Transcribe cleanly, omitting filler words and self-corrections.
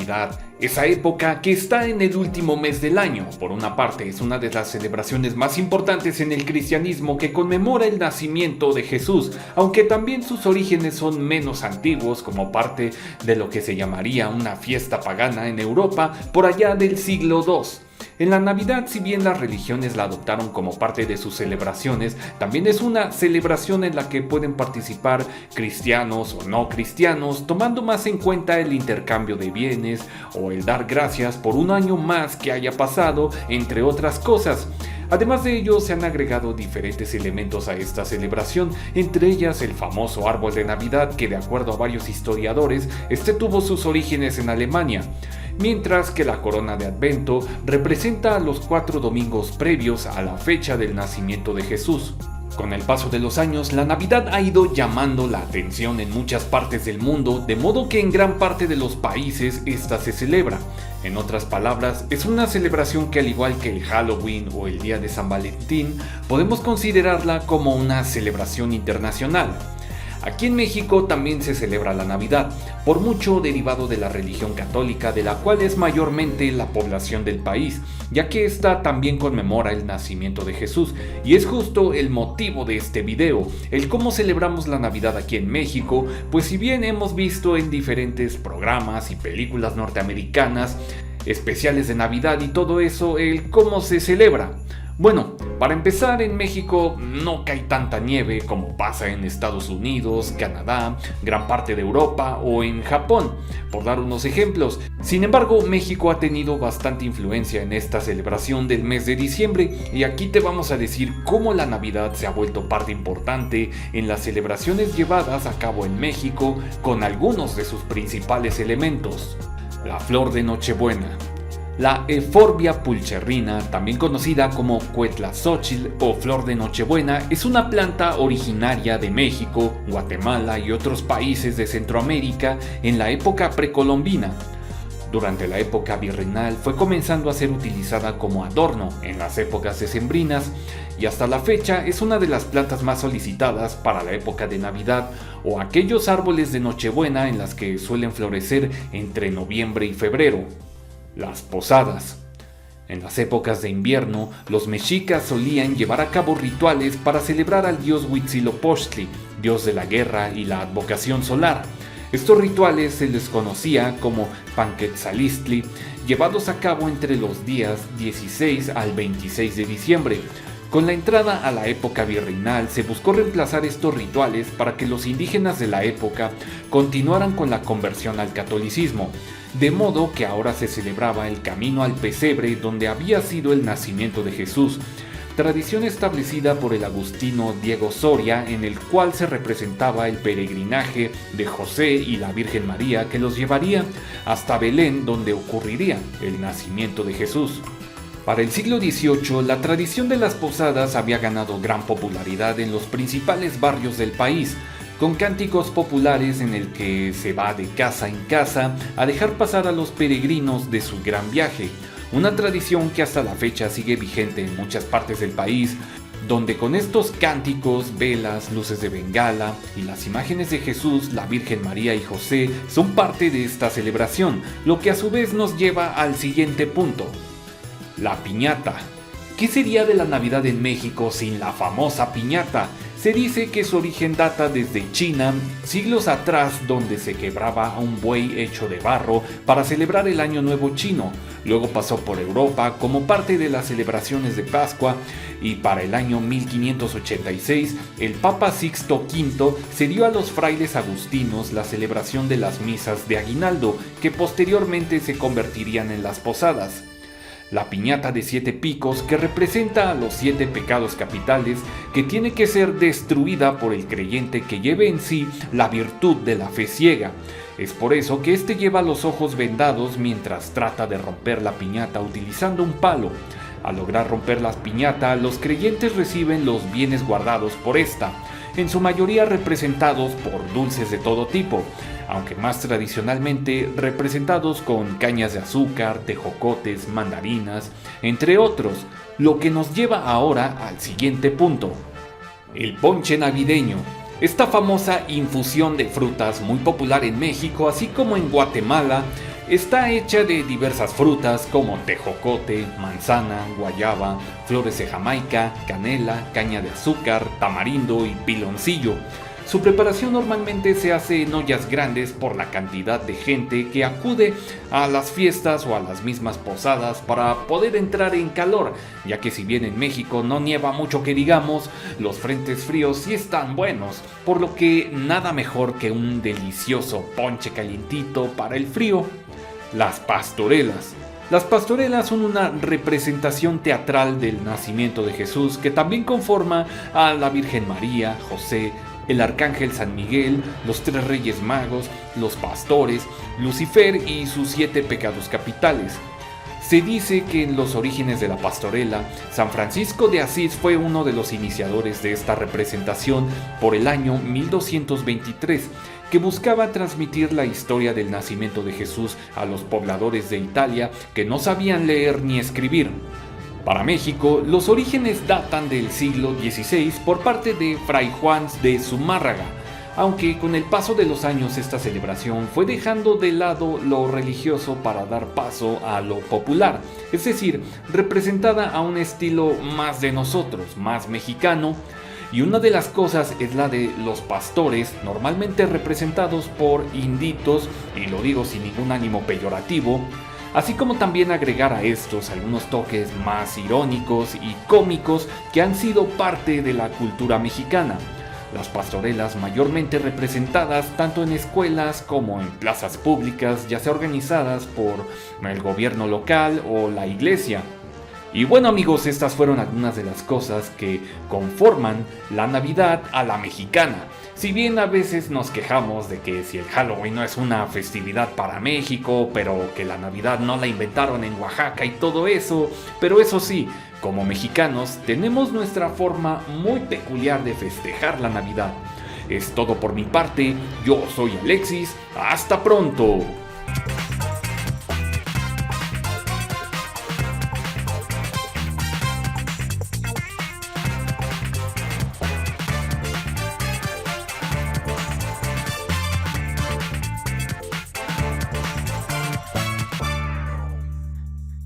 Navidad, esa época que está en el último mes del año. Por una parte, es una de las celebraciones más importantes en el cristianismo que conmemora el nacimiento de Jesús, aunque también sus orígenes son menos antiguos como parte de lo que se llamaría una fiesta pagana en Europa por allá del siglo II. En la Navidad, si bien las religiones la adoptaron como parte de sus celebraciones, también es una celebración en la que pueden participar cristianos o no cristianos, tomando más en cuenta el intercambio de bienes o el dar gracias por un año más que haya pasado, entre otras cosas. Además de ello, se han agregado diferentes elementos a esta celebración, entre ellas el famoso árbol de Navidad que, de acuerdo a varios historiadores, tuvo sus orígenes en Alemania, mientras que la corona de Adviento representa a los 4 domingos previos a la fecha del nacimiento de Jesús. Con el paso de los años, la Navidad ha ido llamando la atención en muchas partes del mundo, de modo que en gran parte de los países esta se celebra. En otras palabras, es una celebración que, al igual que el Halloween o el Día de San Valentín, podemos considerarla como una celebración internacional. Aquí en México también se celebra la Navidad, por mucho derivado de la religión católica, de la cual es mayormente la población del país, ya que esta también conmemora el nacimiento de Jesús, y es justo el motivo de este video, el cómo celebramos la Navidad aquí en México, pues si bien hemos visto en diferentes programas y películas norteamericanas, especiales de Navidad y todo eso, el cómo se celebra. Bueno, para empezar, en México no cae tanta nieve como pasa en Estados Unidos, Canadá, gran parte de Europa o en Japón, por dar unos ejemplos. Sin embargo, México ha tenido bastante influencia en esta celebración del mes de diciembre, y aquí te vamos a decir cómo la Navidad se ha vuelto parte importante en las celebraciones llevadas a cabo en México, con algunos de sus principales elementos. La flor de Nochebuena. La Euphorbia pulcherrina, también conocida como Cuetlazóchitl o flor de Nochebuena, es una planta originaria de México, Guatemala y otros países de Centroamérica en la época precolombina. Durante la época virreinal fue comenzando a ser utilizada como adorno en las épocas decembrinas, y hasta la fecha es una de las plantas más solicitadas para la época de Navidad o aquellos árboles de Nochebuena en las que suelen florecer entre noviembre y febrero. Las posadas. En las épocas de invierno, los mexicas solían llevar a cabo rituales para celebrar al dios Huitzilopochtli, dios de la guerra y la advocación solar. Estos rituales se les conocía como Panquetzalistli, llevados a cabo entre los días 16 al 26 de diciembre. Con la entrada a la época virreinal se buscó reemplazar estos rituales para que los indígenas de la época continuaran con la conversión al catolicismo, de modo que ahora se celebraba el camino al pesebre donde había sido el nacimiento de Jesús, tradición establecida por el agustino Diego Soria, en el cual se representaba el peregrinaje de José y la Virgen María que los llevaría hasta Belén, donde ocurriría el nacimiento de Jesús. Para el siglo XVIII, la tradición de las posadas había ganado gran popularidad en los principales barrios del país, con cánticos populares en el que se va de casa en casa a dejar pasar a los peregrinos de su gran viaje, una tradición que hasta la fecha sigue vigente en muchas partes del país, donde con estos cánticos, velas, luces de bengala y las imágenes de Jesús, la Virgen María y José son parte de esta celebración, lo que a su vez nos lleva al siguiente punto: la piñata. ¿Qué sería de la Navidad en México sin la famosa piñata? Se dice que su origen data desde China, siglos atrás, donde se quebraba a un buey hecho de barro para celebrar el Año Nuevo chino. Luego pasó por Europa como parte de las celebraciones de Pascua, y para el año 1586 el Papa Sixto V cedió a los frailes agustinos la celebración de las misas de aguinaldo, que posteriormente se convertirían en las posadas. La piñata de 7 picos, que representa a los 7 pecados capitales, que tiene que ser destruida por el creyente que lleve en sí la virtud de la fe ciega. Es por eso que éste lleva los ojos vendados mientras trata de romper la piñata utilizando un palo. Al lograr romper la piñata, los creyentes reciben los bienes guardados por esta, en su mayoría representados por dulces de todo tipo, aunque más tradicionalmente representados con cañas de azúcar, tejocotes, mandarinas, entre otros, lo que nos lleva ahora al siguiente punto: el ponche navideño. Esta famosa infusión de frutas, muy popular en México, así como en Guatemala, Está hecha de diversas frutas como tejocote, manzana, guayaba, flores de Jamaica, canela, caña de azúcar, tamarindo y piloncillo. Su preparación normalmente se hace en ollas grandes por la cantidad de gente que acude a las fiestas o a las mismas posadas para poder entrar en calor, ya que si bien en México no nieva mucho que digamos, los frentes fríos sí están buenos, por lo que nada mejor que un delicioso ponche calientito para el frío. Las pastorelas. Las pastorelas son una representación teatral del nacimiento de Jesús que también conforma a la Virgen María, José, el Arcángel San Miguel, los 3 Reyes Magos, los pastores, Lucifer y sus 7 pecados capitales. Se dice que en los orígenes de la pastorela, San Francisco de Asís fue uno de los iniciadores de esta representación por el año 1223, que buscaba transmitir la historia del nacimiento de Jesús a los pobladores de Italia que no sabían leer ni escribir. Para México, los orígenes datan del siglo XVI por parte de Fray Juan de Zumárraga, aunque con el paso de los años esta celebración fue dejando de lado lo religioso para dar paso a lo popular, es decir, representada a un estilo más de nosotros, más mexicano, y una de las cosas es la de los pastores, normalmente representados por inditos, y lo digo sin ningún ánimo peyorativo, así como también agregar a estos algunos toques más irónicos y cómicos que han sido parte de la cultura mexicana. Las pastorelas mayormente representadas tanto en escuelas como en plazas públicas, ya sea organizadas por el gobierno local o la iglesia. Y bueno amigos, estas fueron algunas de las cosas que conforman la Navidad a la mexicana. Si bien a veces nos quejamos de que si el Halloween no es una festividad para México, pero que la Navidad no la inventaron en Oaxaca y todo eso, pero eso sí, como mexicanos tenemos nuestra forma muy peculiar de festejar la Navidad. Es todo por mi parte, yo soy Alexis, hasta pronto.